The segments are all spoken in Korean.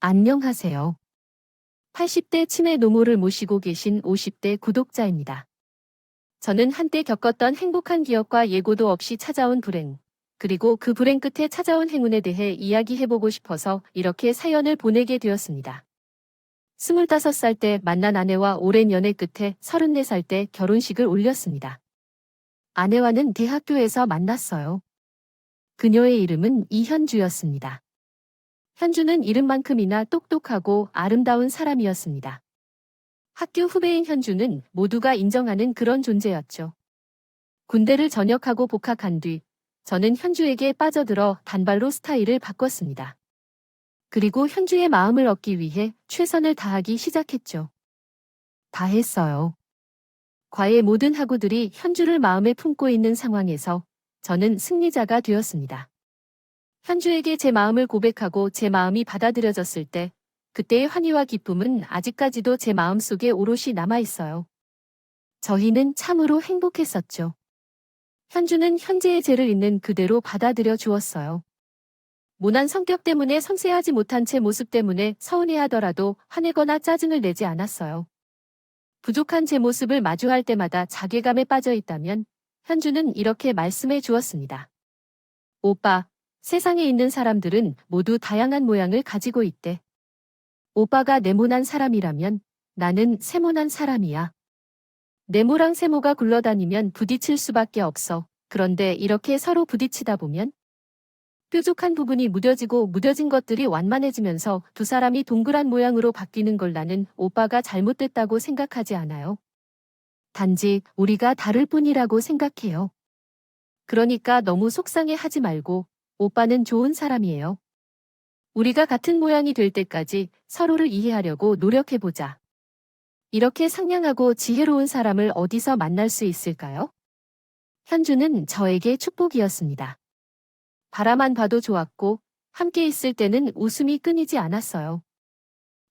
안녕하세요. 80대 치매 노모를 모시고 계신 50대 구독자입니다. 저는 한때 겪었던 행복한 기억과 예고도 없이 찾아온 불행, 그리고 그 불행 끝에 찾아온 행운에 대해 이야기해보고 싶어서 이렇게 사연을 보내게 되었습니다. 25살 때 만난 아내와 오랜 연애 끝에 34살 때 결혼식을 올렸습니다. 아내와는 대학교에서 만났어요. 그녀의 이름은 이현주였습니다. 현주는 이름만큼이나 똑똑하고 아름다운 사람이었습니다. 학교 후배인 현주는 모두가 인정하는 그런 존재였죠. 군대를 전역하고 복학한 뒤 저는 현주에게 빠져들어 단발로 스타일을 바꿨습니다. 그리고 현주의 마음을 얻기 위해 최선을 다하기 시작했죠. 다 했어요. 과의 모든 학우들이 현주를 마음에 품고 있는 상황에서 저는 승리자가 되었습니다. 현주에게 제 마음을 고백하고 제 마음이 받아들여졌을 때 그때의 환희와 기쁨은 아직까지도 제 마음속에 오롯이 남아있어요. 저희는 참으로 행복했었죠. 현주는 현재의 죄를 있는 그대로 받아들여 주었어요. 모난 성격 때문에 섬세하지 못한 제 모습 때문에 서운해하더라도 화내거나 짜증을 내지 않았어요. 부족한 제 모습을 마주할 때마다 자괴감에 빠져 있다면 현주는 이렇게 말씀해 주었습니다. 오빠, 세상에 있는 사람들은 모두 다양한 모양을 가지고 있대. 오빠가 네모난 사람이라면 나는 세모난 사람이야. 네모랑 세모가 굴러다니면 부딪힐 수밖에 없어. 그런데 이렇게 서로 부딪히다 보면 뾰족한 부분이 무뎌지고 무뎌진 것들이 완만해지면서 두 사람이 동그란 모양으로 바뀌는 걸 나는 오빠가 잘못됐다고 생각하지 않아요. 단지 우리가 다를 뿐이라고 생각해요. 그러니까 너무 속상해하지 말고 오빠는 좋은 사람이에요. 우리가 같은 모양이 될 때까지 서로를 이해하려고 노력해보자. 이렇게 상냥하고 지혜로운 사람을 어디서 만날 수 있을까요? 현주는 저에게 축복이었습니다. 바라만 봐도 좋았고 함께 있을 때는 웃음이 끊이지 않았어요.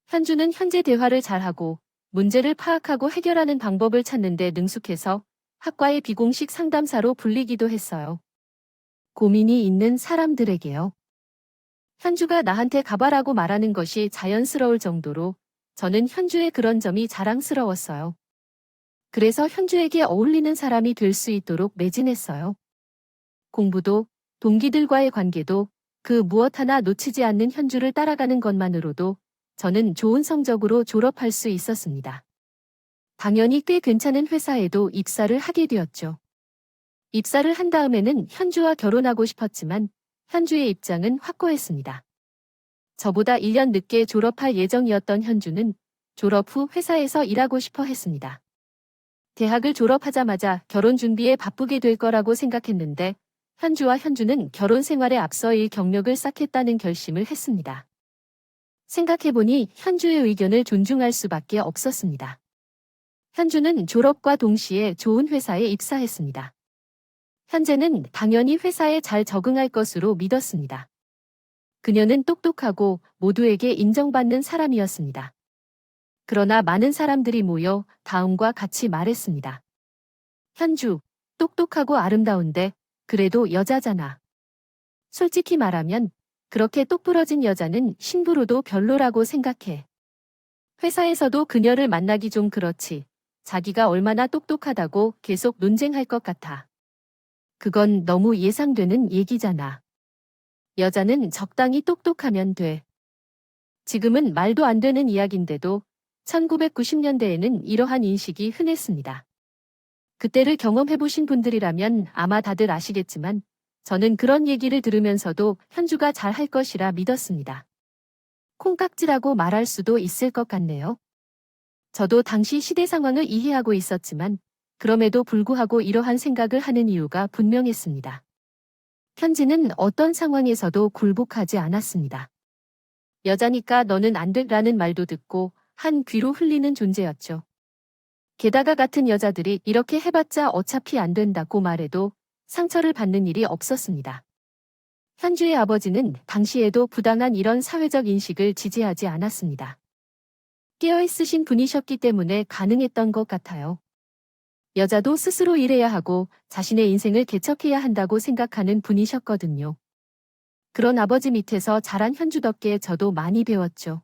현주는 현재 대화를 잘하고 문제를 파악하고 해결하는 방법을 찾는 데 능숙해서 학과의 비공식 상담사로 불리기도 했어요. 고민이 있는 사람들에게요. 현주가 나한테 가봐라고 말하는 것이 자연스러울 정도로 저는 현주의 그런 점이 자랑스러웠어요. 그래서 현주에게 어울리는 사람이 될 수 있도록 매진했어요. 공부도, 동기들과의 관계도 그 무엇 하나 놓치지 않는 현주를 따라가는 것만으로도 저는 좋은 성적으로 졸업할 수 있었습니다. 당연히 꽤 괜찮은 회사에도 입사를 하게 되었죠. 입사를 한 다음에는 현주와 결혼하고 싶었지만 현주의 입장은 확고했습니다. 저보다 1년 늦게 졸업할 예정이었던 현주는 졸업 후 회사에서 일하고 싶어 했습니다. 대학을 졸업하자마자 결혼 준비에 바쁘게 될 거라고 생각했는데 현주와 현주는 결혼 생활에 앞서 일 경력을 쌓겠다는 결심을 했습니다. 생각해보니 현주의 의견을 존중할 수밖에 없었습니다. 현주는 졸업과 동시에 좋은 회사에 입사했습니다. 현재는 당연히 회사에 잘 적응할 것으로 믿었습니다. 그녀는 똑똑하고 모두에게 인정받는 사람이었습니다. 그러나 많은 사람들이 모여 다음과 같이 말했습니다. 현주, 똑똑하고 아름다운데 그래도 여자잖아. 솔직히 말하면 그렇게 똑부러진 여자는 신부로도 별로라고 생각해. 회사에서도 그녀를 만나기 좀 그렇지. 자기가 얼마나 똑똑하다고 계속 논쟁할 것 같아. 그건 너무 예상되는 얘기잖아. 여자는 적당히 똑똑하면 돼. 지금은 말도 안 되는 이야기인데도 1990년대에는 이러한 인식이 흔했습니다. 그때를 경험해보신 분들이라면 아마 다들 아시겠지만 저는 그런 얘기를 들으면서도 현주가 잘할 것이라 믿었습니다. 콩깍지라고 말할 수도 있을 것 같네요. 저도 당시 시대 상황을 이해하고 있었지만 그럼에도 불구하고 이러한 생각을 하는 이유가 분명했습니다. 현지는 어떤 상황에서도 굴복하지 않았습니다. 여자니까 너는 안 돼라는 말도 듣고 한 귀로 흘리는 존재였죠. 게다가 같은 여자들이 이렇게 해봤자 어차피 안 된다고 말해도 상처를 받는 일이 없었습니다. 현주의 아버지는 당시에도 부당한 이런 사회적 인식을 지지하지 않았습니다. 깨어있으신 분이셨기 때문에 가능했던 것 같아요. 여자도 스스로 일해야 하고 자신의 인생을 개척해야 한다고 생각하는 분이셨거든요. 그런 아버지 밑에서 자란 현주답게 저도 많이 배웠죠.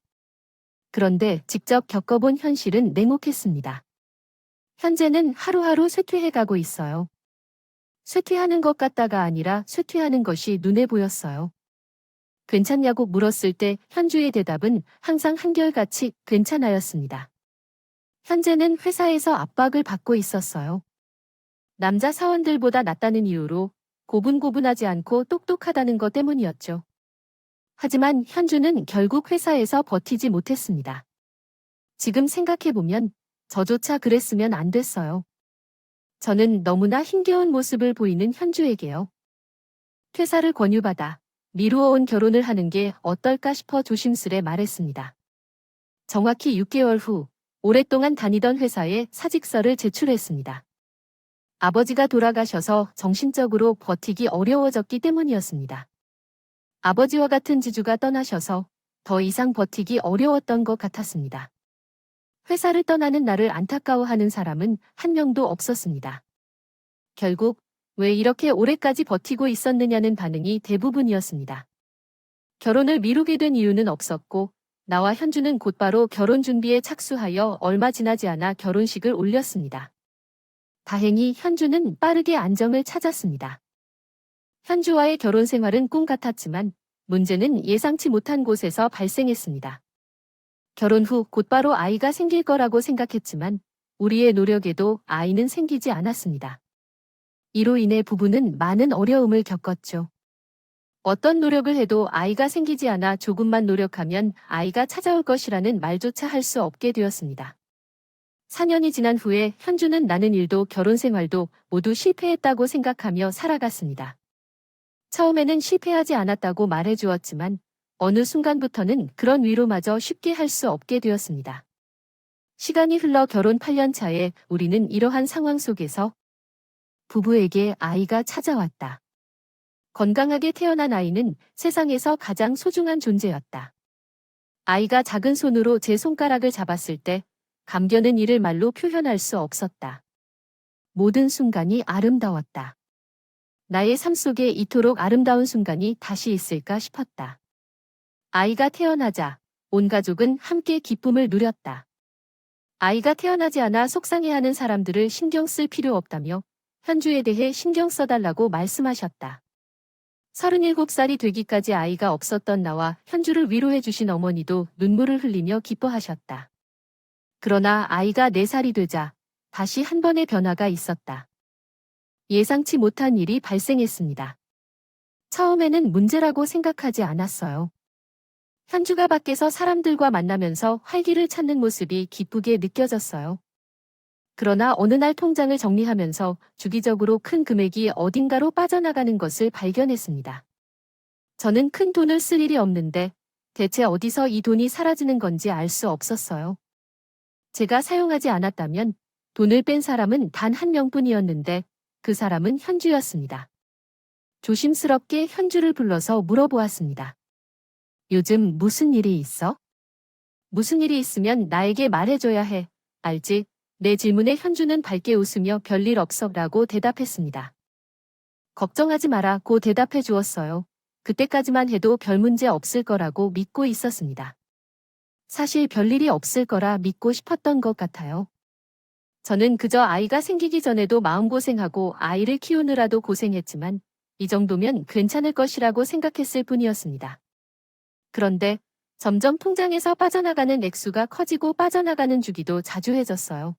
그런데 직접 겪어본 현실은 냉혹했습니다. 현재는 하루하루 쇠퇴해가고 있어요. 쇠퇴하는 것 같다가 아니라 쇠퇴하는 것이 눈에 보였어요. 괜찮냐고 물었을 때 현주의 대답은 항상 한결같이 괜찮아였습니다. 현재는 회사에서 압박을 받고 있었어요. 남자 사원들보다 낫다는 이유로 고분고분하지 않고 똑똑하다는 것 때문이었죠. 하지만 현주는 결국 회사에서 버티지 못했습니다. 지금 생각해보면 저조차 그랬으면 안 됐어요. 저는 너무나 힘겨운 모습을 보이는 현주에게요. 퇴사를 권유받아 미루어온 결혼을 하는 게 어떨까 싶어 조심스레 말했습니다. 정확히 6개월 후 오랫동안 다니던 회사에 사직서를 제출했습니다. 아버지가 돌아가셔서 정신적으로 버티기 어려워졌기 때문이었습니다. 아버지와 같은 지주가 떠나셔서 더 이상 버티기 어려웠던 것 같았습니다. 회사를 떠나는 나를 안타까워하는 사람은 한 명도 없었습니다. 결국 왜 이렇게 오래까지 버티고 있었느냐는 반응이 대부분이었습니다. 결혼을 미루게 된 이유는 없었고 나와 현주는 곧바로 결혼 준비에 착수하여 얼마 지나지 않아 결혼식을 올렸습니다. 다행히 현주는 빠르게 안정을 찾았습니다. 현주와의 결혼 생활은 꿈 같았지만 문제는 예상치 못한 곳에서 발생했습니다. 결혼 후 곧바로 아이가 생길 거라고 생각했지만 우리의 노력에도 아이는 생기지 않았습니다. 이로 인해 부부는 많은 어려움을 겪었죠. 어떤 노력을 해도 아이가 생기지 않아 조금만 노력하면 아이가 찾아올 것이라는 말조차 할 수 없게 되었습니다. 4년이 지난 후에 현주는 나는 일도 결혼 생활도 모두 실패했다고 생각하며 살아갔습니다. 처음에는 실패하지 않았다고 말해주었지만 어느 순간부터는 그런 위로마저 쉽게 할 수 없게 되었습니다. 시간이 흘러 결혼 8년 차에 우리는 이러한 상황 속에서 부부에게 아이가 찾아왔다. 건강하게 태어난 아이는 세상에서 가장 소중한 존재였다. 아이가 작은 손으로 제 손가락을 잡았을 때 감겨는 이를 말로 표현할 수 없었다. 모든 순간이 아름다웠다. 나의 삶 속에 이토록 아름다운 순간이 다시 있을까 싶었다. 아이가 태어나자 온 가족은 함께 기쁨을 누렸다. 아이가 태어나지 않아 속상해하는 사람들을 신경 쓸 필요 없다며 현주에 대해 신경 써달라고 말씀하셨다. 37살이 되기까지 아이가 없었던 나와 현주를 위로해 주신 어머니도 눈물을 흘리며 기뻐하셨다. 그러나 아이가 4살이 되자 다시 한 번의 변화가 있었다. 예상치 못한 일이 발생했습니다. 처음에는 문제라고 생각하지 않았어요. 현주가 밖에서 사람들과 만나면서 활기를 찾는 모습이 기쁘게 느껴졌어요. 그러나 어느 날 통장을 정리하면서 주기적으로 큰 금액이 어딘가로 빠져나가는 것을 발견했습니다. 저는 큰 돈을 쓸 일이 없는데 대체 어디서 이 돈이 사라지는 건지 알 수 없었어요. 제가 사용하지 않았다면 돈을 뺀 사람은 단 한 명뿐이었는데 그 사람은 현주였습니다. 조심스럽게 현주를 불러서 물어보았습니다. 요즘 무슨 일이 있어? 무슨 일이 있으면 나에게 말해줘야 해. 알지? 내 질문에 현주는 밝게 웃으며 별일 없어 라고 대답했습니다. 걱정하지 마라 고 대답해 주었어요. 그때까지만 해도 별 문제 없을 거라고 믿고 있었습니다. 사실 별일이 없을 거라 믿고 싶었던 것 같아요. 저는 그저 아이가 생기기 전에도 마음고생하고 아이를 키우느라도 고생했지만 이 정도면 괜찮을 것이라고 생각했을 뿐이었습니다. 그런데 점점 통장에서 빠져나가는 액수가 커지고 빠져나가는 주기도 자주해졌어요.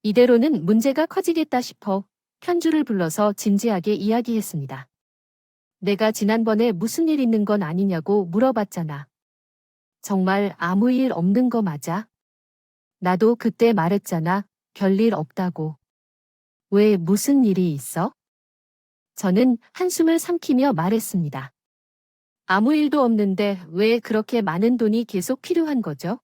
이대로는 문제가 커지겠다 싶어 현주를 불러서 진지하게 이야기했습니다. 내가 지난번에 무슨 일 있는 건 아니냐고 물어봤잖아. 정말 아무 일 없는 거 맞아? 나도 그때 말했잖아. 별일 없다고. 왜 무슨 일이 있어? 저는 한숨을 삼키며 말했습니다. 아무 일도 없는데 왜 그렇게 많은 돈이 계속 필요한 거죠?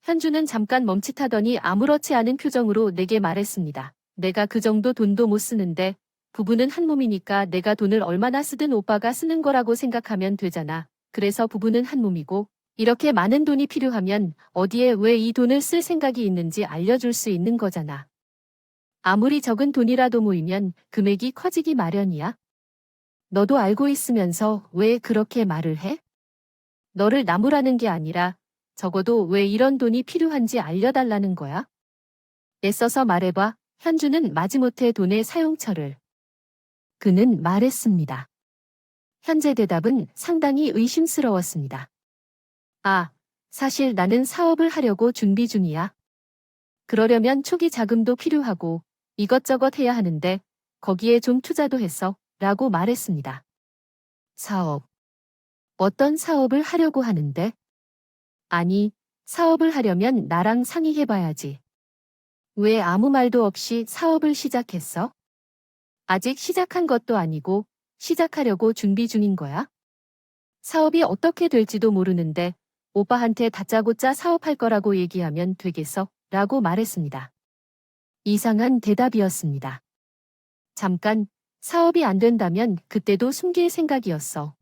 현주는 잠깐 멈칫하더니 아무렇지 않은 표정으로 내게 말했습니다. 내가 그 정도 돈도 못 쓰는데 부부는 한 몸이니까 내가 돈을 얼마나 쓰든 오빠가 쓰는 거라고 생각하면 되잖아. 그래서 부부는 한 몸이고 이렇게 많은 돈이 필요하면 어디에 왜 이 돈을 쓸 생각이 있는지 알려줄 수 있는 거잖아. 아무리 적은 돈이라도 모이면 금액이 커지기 마련이야. 너도 알고 있으면서 왜 그렇게 말을 해? 너를 나무라는 게 아니라 적어도 왜 이런 돈이 필요한지 알려달라는 거야? 애써서 말해봐. 현주는 마지못해 돈의 사용처를. 그는 말했습니다. 현재 대답은 상당히 의심스러웠습니다. 아, 사실 나는 사업을 하려고 준비 중이야. 그러려면 초기 자금도 필요하고 이것저것 해야 하는데 거기에 좀 투자도 했어. 라고 말했습니다. 사업. 어떤 사업을 하려고 하는데? 아니, 사업을 하려면 나랑 상의해봐야지. 왜 아무 말도 없이 사업을 시작했어? 아직 시작한 것도 아니고 시작하려고 준비 중인 거야? 사업이 어떻게 될지도 모르는데 오빠한테 다짜고짜 사업할 거라고 얘기하면 되겠어? 라고 말했습니다. 이상한 대답이었습니다. 잠깐, 사업이 안 된다면 그때도 숨길 생각이었어.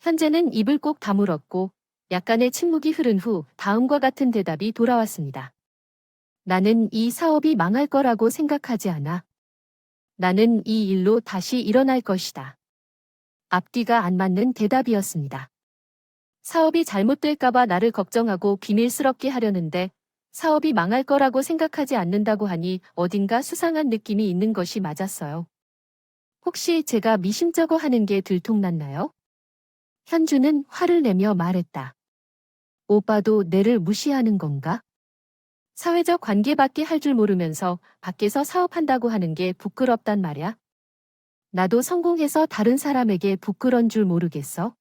현재는 입을 꼭 다물었고 약간의 침묵이 흐른 후 다음과 같은 대답이 돌아왔습니다. 나는 이 사업이 망할 거라고 생각하지 않아. 나는 이 일로 다시 일어날 것이다. 앞뒤가 안 맞는 대답이었습니다. 사업이 잘못될까봐 나를 걱정하고 비밀스럽게 하려는데 사업이 망할 거라고 생각하지 않는다고 하니 어딘가 수상한 느낌이 있는 것이 맞았어요. 혹시 제가 미심쩍어 하는 게 들통났나요? 현주는 화를 내며 말했다. 오빠도 내를 무시하는 건가? 사회적 관계밖에 할 줄 모르면서 밖에서 사업한다고 하는 게 부끄럽단 말이야. 나도 성공해서 다른 사람에게 부끄러운 줄 모르겠어?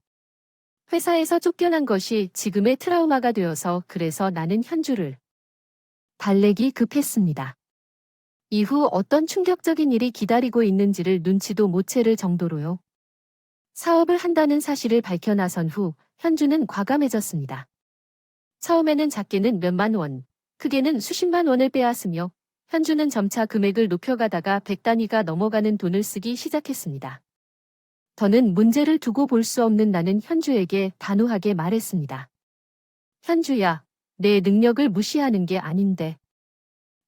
회사에서 쫓겨난 것이 지금의 트라우마가 되어서 그래서 나는 현주를 달래기 급했습니다. 이후 어떤 충격적인 일이 기다리고 있는지를 눈치도 못 채를 정도로요. 사업을 한다는 사실을 밝혀 나선 후 현주는 과감해졌습니다. 처음에는 작게는 몇만 원, 크게는 수십만 원을 빼앗으며 현주는 점차 금액을 높여가다가 100단위가 넘어가는 돈을 쓰기 시작했습니다. 더는 문제를 두고 볼 수 없는 나는 현주에게 단호하게 말했습니다. 현주야, 내 능력을 무시하는 게 아닌데.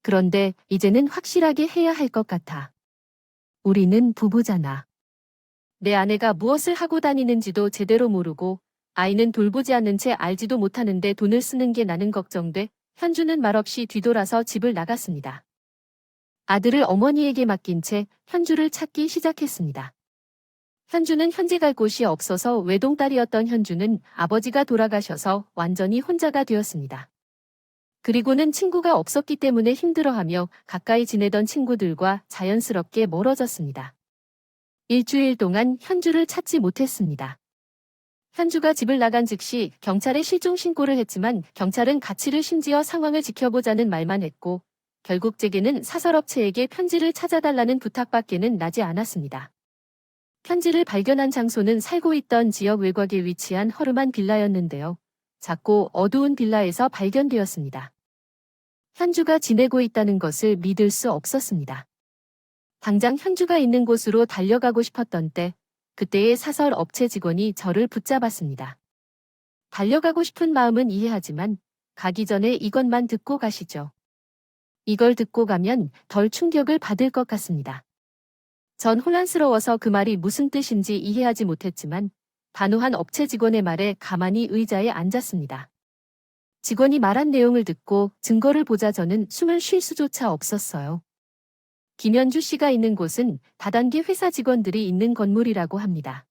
그런데 이제는 확실하게 해야 할 것 같아. 우리는 부부잖아. 내 아내가 무엇을 하고 다니는지도 제대로 모르고 아이는 돌보지 않는 채 알지도 못하는데 돈을 쓰는 게 나는 걱정돼. 현주는 말없이 뒤돌아서 집을 나갔습니다. 아들을 어머니에게 맡긴 채 현주를 찾기 시작했습니다. 현주는 현재 갈 곳이 없어서 외동딸이었던 현주는 아버지가 돌아가셔서 완전히 혼자가 되었습니다. 그리고는 친구가 없었기 때문에 힘들어하며 가까이 지내던 친구들과 자연스럽게 멀어졌습니다. 일주일 동안 현주를 찾지 못했습니다. 현주가 집을 나간 즉시 경찰에 실종 신고를 했지만 경찰은 가치를 심지어 상황을 지켜보자는 말만 했고 결국 제게는 사설업체에게 편지를 찾아달라는 부탁밖에는 나지 않았습니다. 편지를 발견한 장소는 살고 있던 지역 외곽에 위치한 허름한 빌라였는데요. 작고 어두운 빌라에서 발견되었습니다. 현주가 지내고 있다는 것을 믿을 수 없었습니다. 당장 현주가 있는 곳으로 달려가고 싶었던 때, 그때의 사설 업체 직원이 저를 붙잡았습니다. 달려가고 싶은 마음은 이해하지만 가기 전에 이것만 듣고 가시죠. 이걸 듣고 가면 덜 충격을 받을 것 같습니다. 전 혼란스러워서 그 말이 무슨 뜻인지 이해하지 못했지만 단호한 업체 직원의 말에 가만히 의자에 앉았습니다. 직원이 말한 내용을 듣고 증거를 보자 저는 숨을 쉴 수조차 없었어요. 김현주 씨가 있는 곳은 다단계 회사 직원들이 있는 건물이라고 합니다.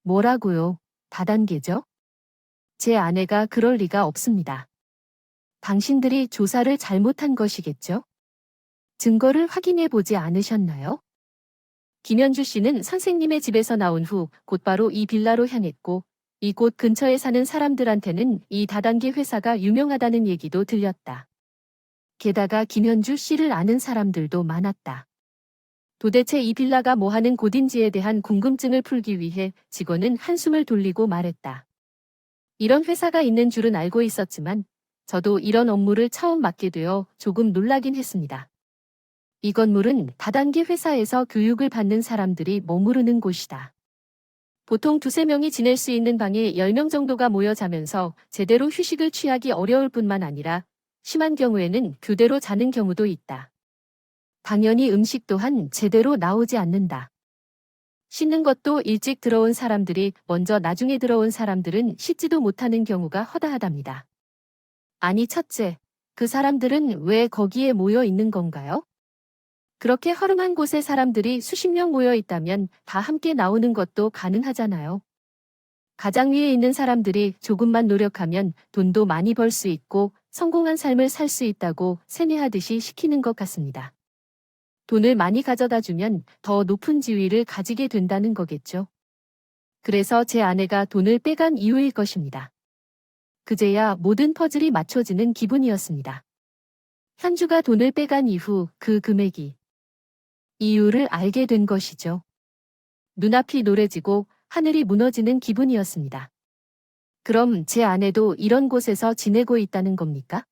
뭐라고요? 다단계죠? 제 아내가 그럴 리가 없습니다. 당신들이 조사를 잘못한 것이겠죠? 증거를 확인해 보지 않으셨나요? 김현주 씨는 선생님의 집에서 나온 후 곧바로 이 빌라로 향했고 이곳 근처에 사는 사람들한테는 이 다단계 회사가 유명하다는 얘기도 들렸다. 게다가 김현주 씨를 아는 사람들도 많았다. 도대체 이 빌라가 뭐하는 곳인지에 대한 궁금증을 풀기 위해 직원은 한숨을 돌리고 말했다. 이런 회사가 있는 줄은 알고 있었지만 저도 이런 업무를 처음 맡게 되어 조금 놀라긴 했습니다. 이 건물은 다단계 회사에서 교육을 받는 사람들이 머무르는 곳이다. 보통 두세 명이 지낼 수 있는 방에 10명 정도가 모여 자면서 제대로 휴식을 취하기 어려울 뿐만 아니라 심한 경우에는 교대로 자는 경우도 있다. 당연히 음식 또한 제대로 나오지 않는다. 씻는 것도 일찍 들어온 사람들이 먼저 나중에 들어온 사람들은 씻지도 못하는 경우가 허다하답니다. 아니 첫째, 그 사람들은 왜 거기에 모여 있는 건가요? 그렇게 허름한 곳에 사람들이 수십 명 모여 있다면 다 함께 나오는 것도 가능하잖아요. 가장 위에 있는 사람들이 조금만 노력하면 돈도 많이 벌 수 있고 성공한 삶을 살 수 있다고 세뇌하듯이 시키는 것 같습니다. 돈을 많이 가져다 주면 더 높은 지위를 가지게 된다는 거겠죠. 그래서 제 아내가 돈을 빼간 이유일 것입니다. 그제야 모든 퍼즐이 맞춰지는 기분이었습니다. 현주가 돈을 빼간 이후 그 금액이 이유를 알게 된 것이죠. 눈앞이 노래지고 하늘이 무너지는 기분이었습니다. 그럼 제 아내도 이런 곳에서 지내고 있다는 겁니까?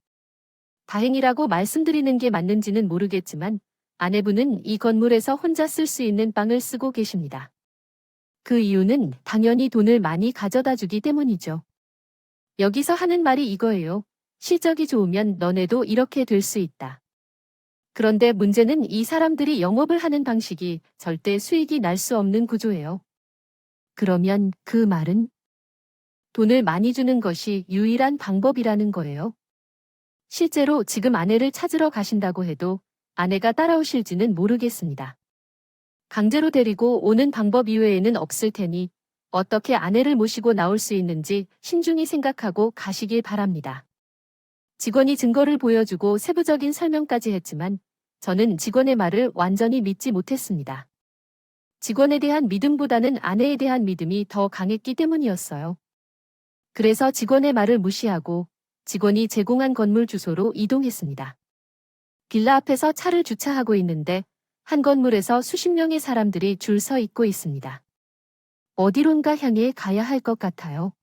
다행이라고 말씀드리는 게 맞는지는 모르겠지만 아내분은 이 건물에서 혼자 쓸 수 있는 방을 쓰고 계십니다. 그 이유는 당연히 돈을 많이 가져다 주기 때문이죠. 여기서 하는 말이 이거예요. 실적이 좋으면 너네도 이렇게 될 수 있다. 그런데 문제는 이 사람들이 영업을 하는 방식이 절대 수익이 날 수 없는 구조예요. 그러면 그 말은 돈을 많이 주는 것이 유일한 방법이라는 거예요. 실제로 지금 아내를 찾으러 가신다고 해도 아내가 따라오실지는 모르겠습니다. 강제로 데리고 오는 방법 이외에는 없을 테니 어떻게 아내를 모시고 나올 수 있는지 신중히 생각하고 가시길 바랍니다. 직원이 증거를 보여주고 세부적인 설명까지 했지만 저는 직원의 말을 완전히 믿지 못했습니다. 직원에 대한 믿음보다는 아내에 대한 믿음이 더 강했기 때문이었어요. 그래서 직원의 말을 무시하고 직원이 제공한 건물 주소로 이동했습니다. 빌라 앞에서 차를 주차하고 있는데 한 건물에서 수십 명의 사람들이 줄 서 있고 있습니다. 어디론가 향해 가야 할 것 같아요.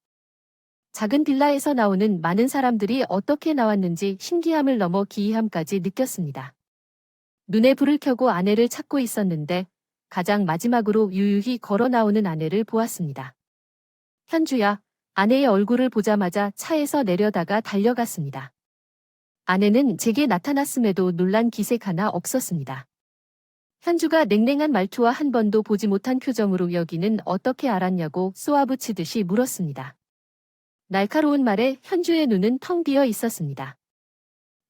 작은 빌라에서 나오는 많은 사람들이 어떻게 나왔는지 신기함을 넘어 기이함까지 느꼈습니다. 눈에 불을 켜고 아내를 찾고 있었는데 가장 마지막으로 유유히 걸어 나오는 아내를 보았습니다. 현주야, 아내의 얼굴을 보자마자 차에서 내려다가 달려갔습니다. 아내는 제게 나타났음에도 놀란 기색 하나 없었습니다. 현주가 냉랭한 말투와 한 번도 보지 못한 표정으로 여기는 어떻게 알았냐고 쏘아붙이듯이 물었습니다. 날카로운 말에 현주의 눈은 텅 비어 있었습니다.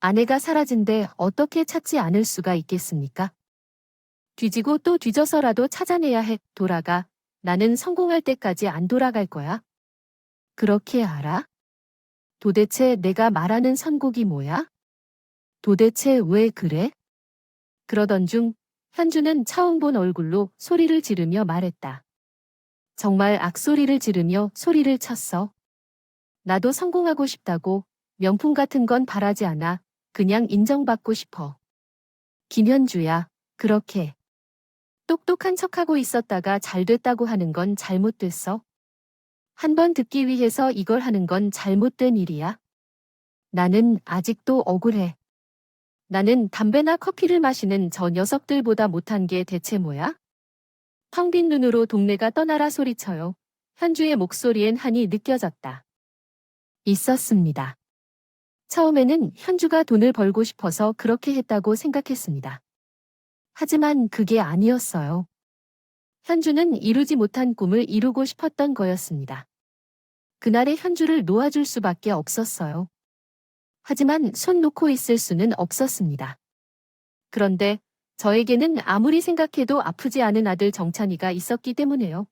아내가 사라진데 어떻게 찾지 않을 수가 있겠습니까? 뒤지고 또 뒤져서라도 찾아내야 해. 돌아가. 나는 성공할 때까지 안 돌아갈 거야. 그렇게 알아? 도대체 내가 말하는 선곡이 뭐야? 도대체 왜 그래? 그러던 중 현주는 차움 본 얼굴로 소리를 지르며 말했다. 정말 악소리를 지르며 소리를 쳤어. 나도 성공하고 싶다고. 명품 같은 건 바라지 않아. 그냥 인정받고 싶어. 김현주야, 그렇게 똑똑한 척하고 있었다가 잘 됐다고 하는 건 잘못됐어. 한 번 듣기 위해서 이걸 하는 건 잘못된 일이야. 나는 아직도 억울해. 나는 담배나 커피를 마시는 저 녀석들보다 못한 게 대체 뭐야? 텅 빈 눈으로 동네가 떠나라 소리쳐요. 현주의 목소리엔 한이 느껴졌다. 있었습니다. 처음에는 현주가 돈을 벌고 싶어서 그렇게 했다고 생각했습니다. 하지만 그게 아니었어요. 현주는 이루지 못한 꿈을 이루고 싶었던 거였습니다. 그날의 현주를 놓아줄 수밖에 없었어요. 하지만 손 놓고 있을 수는 없었습니다. 그런데 저에게는 아무리 생각해도 아프지 않은 아들 정찬이가 있었기 때문에요.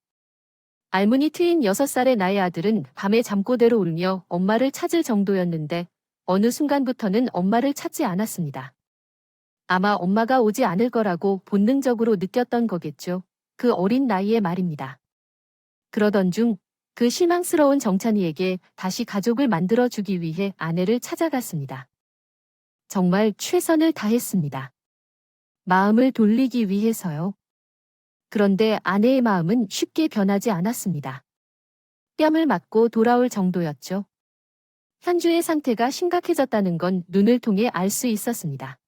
알문이 트인 6살의 나의 아들은 밤에 잠꼬대로 울며 엄마를 찾을 정도였는데 어느 순간부터는 엄마를 찾지 않았습니다. 아마 엄마가 오지 않을 거라고 본능적으로 느꼈던 거겠죠. 그 어린 나이에 말입니다. 그러던 중 그 실망스러운 정찬이에게 다시 가족을 만들어주기 위해 아내를 찾아갔습니다. 정말 최선을 다했습니다. 마음을 돌리기 위해서요. 그런데 아내의 마음은 쉽게 변하지 않았습니다. 뺨을 맞고 돌아올 정도였죠. 현주의 상태가 심각해졌다는 건 눈을 통해 알 수 있었습니다.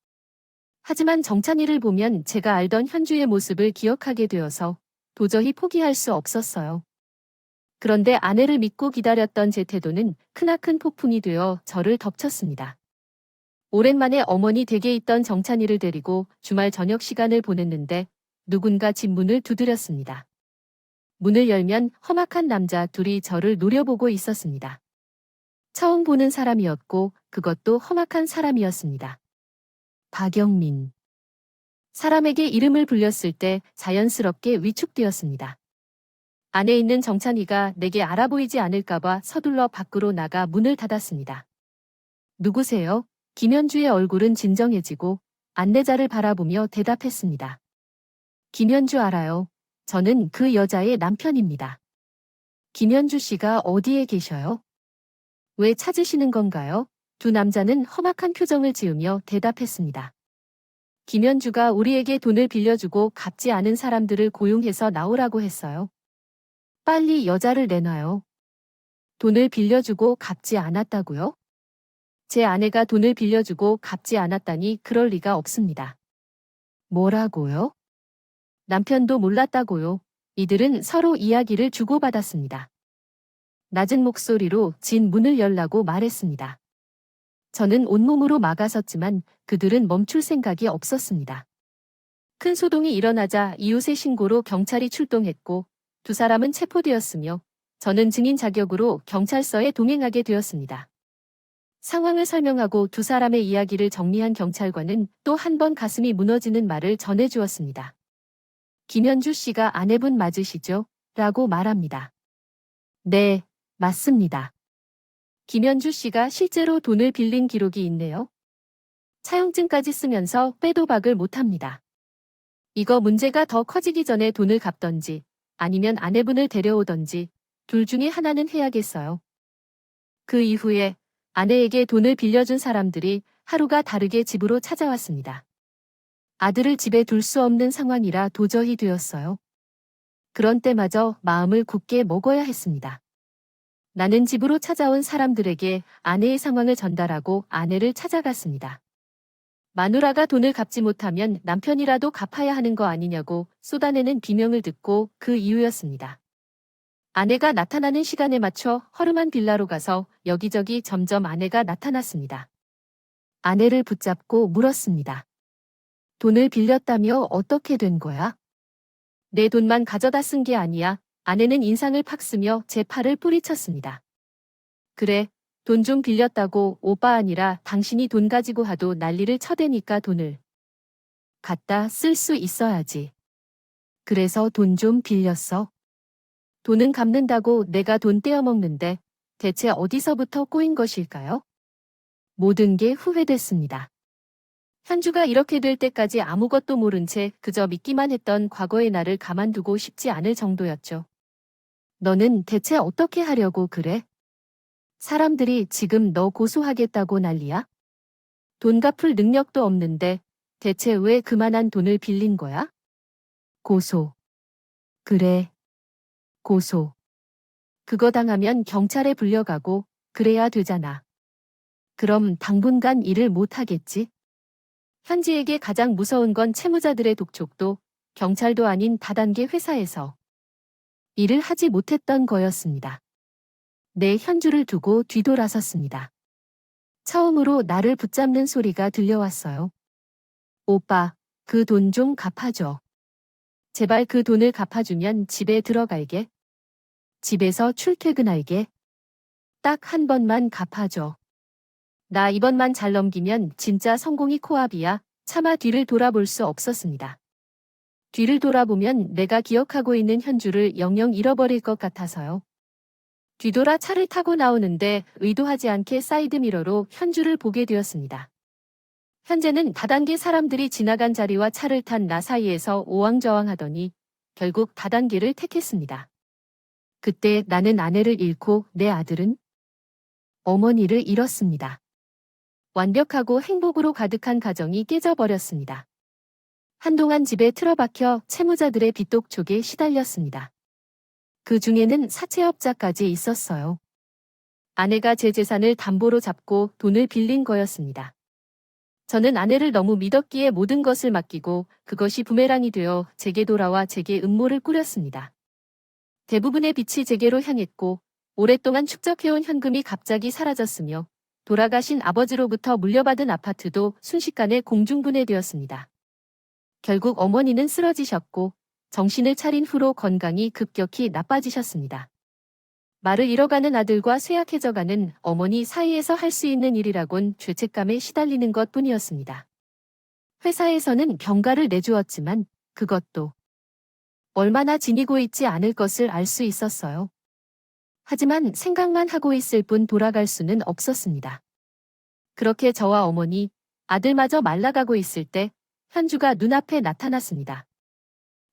하지만 정찬이를 보면 제가 알던 현주의 모습을 기억하게 되어서 도저히 포기할 수 없었어요. 그런데 아내를 믿고 기다렸던 제 태도는 크나큰 폭풍이 되어 저를 덮쳤습니다. 오랜만에 어머니 댁에 있던 정찬이를 데리고 주말 저녁 시간을 보냈는데 누군가 집 문을 두드렸습니다. 문을 열면 험악한 남자 둘이 저를 노려보고 있었습니다. 처음 보는 사람이었고 그것도 험악한 사람이었습니다. 박영민. 사람에게 이름을 불렸을 때 자연스럽게 위축되었습니다. 안에 있는 정찬이가 내게 알아보이지 않을까봐 서둘러 밖으로 나가 문을 닫았습니다. 누구세요? 김현주의 얼굴은 진정해지고 안내자를 바라보며 대답했습니다. 김현주 알아요. 저는 그 여자의 남편입니다. 김현주 씨가 어디에 계셔요? 왜 찾으시는 건가요? 두 남자는 험악한 표정을 지으며 대답했습니다. 김현주가 우리에게 돈을 빌려주고 갚지 않은 사람들을 고용해서 나오라고 했어요. 빨리 여자를 내놔요. 돈을 빌려주고 갚지 않았다고요? 제 아내가 돈을 빌려주고 갚지 않았다니 그럴 리가 없습니다. 뭐라고요? 남편도 몰랐다고요. 이들은 서로 이야기를 주고받았습니다. 낮은 목소리로 진 문을 열라고 말했습니다. 저는 온몸으로 막아섰지만 그들은 멈출 생각이 없었습니다. 큰 소동이 일어나자 이웃의 신고로 경찰이 출동했고 두 사람은 체포되었으며 저는 증인 자격으로 경찰서에 동행하게 되었습니다. 상황을 설명하고 두 사람의 이야기를 정리한 경찰관은 또 한 번 가슴이 무너지는 말을 전해주었습니다. 김현주 씨가 아내분 맞으시죠? 라고 말합니다. 네, 맞습니다. 김현주 씨가 실제로 돈을 빌린 기록이 있네요. 차용증까지 쓰면서 빼도 박을 못합니다. 이거 문제가 더 커지기 전에 돈을 갚던지 아니면 아내분을 데려오던지 둘 중에 하나는 해야겠어요. 그 이후에 아내에게 돈을 빌려준 사람들이 하루가 다르게 집으로 찾아왔습니다. 아들을 집에 둘 수 없는 상황이라 도저히 되었어요. 그런 때마저 마음을 굳게 먹어야 했습니다. 나는 집으로 찾아온 사람들에게 아내의 상황을 전달하고 아내를 찾아갔습니다. 마누라가 돈을 갚지 못하면 남편이라도 갚아야 하는 거 아니냐고 쏟아내는 비명을 듣고 그 이유였습니다. 아내가 나타나는 시간에 맞춰 허름한 빌라로 가서 여기저기 점점 아내가 나타났습니다. 아내를 붙잡고 물었습니다. 돈을 빌렸다며 어떻게 된 거야? 내 돈만 가져다 쓴 게 아니야. 아내는 인상을 팍 쓰며 제 팔을 뿌리쳤습니다. 그래, 돈 좀 빌렸다고 오빠 아니라 당신이 돈 가지고 하도 난리를 쳐대니까 돈을 갖다 쓸 수 있어야지. 그래서 돈 좀 빌렸어. 돈은 갚는다고 내가 돈 떼어먹는데 대체 어디서부터 꼬인 것일까요? 모든 게 후회됐습니다. 현주가 이렇게 될 때까지 아무것도 모른 채 그저 믿기만 했던 과거의 나를 가만두고 싶지 않을 정도였죠. 너는 대체 어떻게 하려고 그래? 사람들이 지금 너 고소하겠다고 난리야? 돈 갚을 능력도 없는데 대체 왜 그만한 돈을 빌린 거야? 고소. 그래. 고소. 그거 당하면 경찰에 불려가고 그래야 되잖아. 그럼 당분간 일을 못 하겠지? 현지에게 가장 무서운 건 채무자들의 독촉도 경찰도 아닌 다단계 회사에서 일을 하지 못했던 거였습니다. 내 현주를 두고 뒤돌아섰습니다. 처음으로 나를 붙잡는 소리가 들려왔어요. 오빠, 그 돈 좀 갚아줘. 제발 그 돈을 갚아주면 집에 들어갈게. 집에서 출퇴근할게. 딱 한 번만 갚아줘. 나 이번만 잘 넘기면 진짜 성공이 코앞이야. 차마 뒤를 돌아볼 수 없었습니다. 뒤를 돌아보면 내가 기억하고 있는 현주를 영영 잃어버릴 것 같아서요. 뒤돌아 차를 타고 나오는데 의도하지 않게 사이드미러로 현주를 보게 되었습니다. 현재는 다단계 사람들이 지나간 자리와 차를 탄 나 사이에서 오왕저왕하더니 결국 다단계를 택했습니다. 그때 나는 아내를 잃고 내 아들은 어머니를 잃었습니다. 완벽하고 행복으로 가득한 가정이 깨져버렸습니다. 한동안 집에 틀어박혀 채무자들의 빚독촉에 시달렸습니다. 그 중에는 사채업자까지 있었어요. 아내가 제 재산을 담보로 잡고 돈을 빌린 거였습니다. 저는 아내를 너무 믿었기에 모든 것을 맡기고 그것이 부메랑이 되어 제게 돌아와 제게 음모를 꾸렸습니다. 대부분의 빚이 제게로 향했고 오랫동안 축적해온 현금이 갑자기 사라졌으며 돌아가신 아버지로부터 물려받은 아파트도 순식간에 공중분해되었습니다. 결국 어머니는 쓰러지셨고 정신을 차린 후로 건강이 급격히 나빠지셨습니다. 말을 잃어가는 아들과 쇠약해져가는 어머니 사이에서 할 수 있는 일이라곤 죄책감에 시달리는 것뿐이었습니다. 회사에서는 병가를 내주었지만 그것도 얼마나 지니고 있지 않을 것을 알 수 있었어요. 하지만 생각만 하고 있을 뿐 돌아갈 수는 없었습니다. 그렇게 저와 어머니, 아들마저 말라가고 있을 때 현주가 눈앞에 나타났습니다.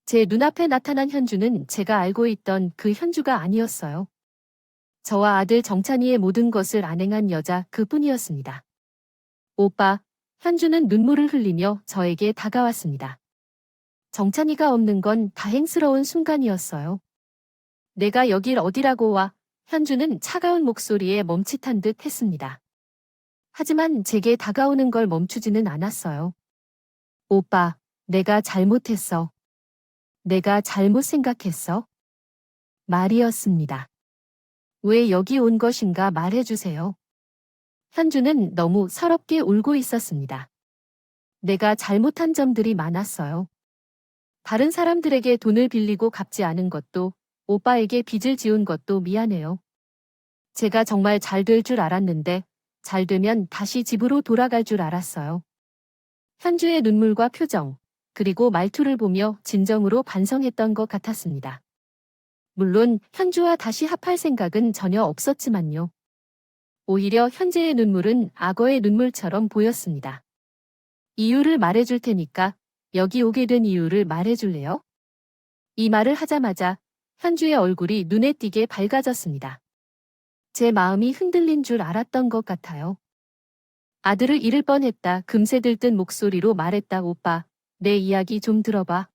제 눈앞에 나타난 현주는 제가 알고 있던 그 현주가 아니었어요. 저와 아들 정찬이의 모든 것을 안행한 여자 그뿐이었습니다. 오빠, 현주는 눈물을 흘리며 저에게 다가왔습니다. 정찬이가 없는 건 다행스러운 순간이었어요. 내가 여길 어디라고 와, 현주는 차가운 목소리에 멈칫한 듯 했습니다. 하지만 제게 다가오는 걸 멈추지는 않았어요. 오빠, 내가 잘못했어. 내가 잘못 생각했어. 말이었습니다. 왜 여기 온 것인가 말해주세요. 현주는 너무 서럽게 울고 있었습니다. 내가 잘못한 점들이 많았어요. 다른 사람들에게 돈을 빌리고 갚지 않은 것도, 오빠에게 빚을 지운 것도 미안해요. 제가 정말 잘 될 줄 알았는데, 잘 되면 다시 집으로 돌아갈 줄 알았어요. 현주의 눈물과 표정, 그리고 말투를 보며 진정으로 반성했던 것 같았습니다. 물론 현주와 다시 합할 생각은 전혀 없었지만요. 오히려 현재의 눈물은 악어의 눈물처럼 보였습니다. 이유를 말해줄 테니까 여기 오게 된 이유를 말해줄래요? 이 말을 하자마자 현주의 얼굴이 눈에 띄게 밝아졌습니다. 제 마음이 흔들린 줄 알았던 것 같아요. 아들을 잃을 뻔했다 금세 들뜬 목소리로 말했다. 오빠, 내 이야기 좀 들어봐.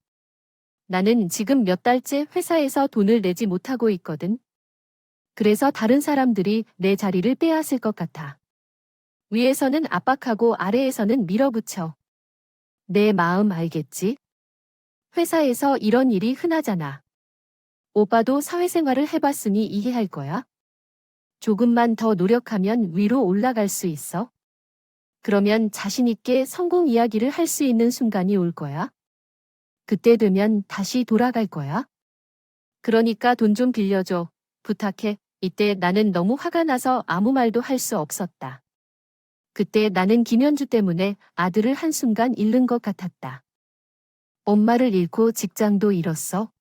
나는 지금 몇 달째 회사에서 돈을 내지 못하고 있거든. 그래서 다른 사람들이 내 자리를 빼앗을 것 같아. 위에서는 압박하고 아래에서는 밀어붙여. 내 마음 알겠지? 회사에서 이런 일이 흔하잖아. 오빠도 사회생활을 해봤으니 이해할 거야. 조금만 더 노력하면 위로 올라갈 수 있어. 그러면 자신 있게 성공 이야기를 할 수 있는 순간이 올 거야. 그때 되면 다시 돌아갈 거야. 그러니까 돈 좀 빌려줘. 부탁해. 이때 나는 너무 화가 나서 아무 말도 할 수 없었다. 그때 나는 김현주 때문에 아들을 한순간 잃는 것 같았다. 엄마를 잃고 직장도 잃었어.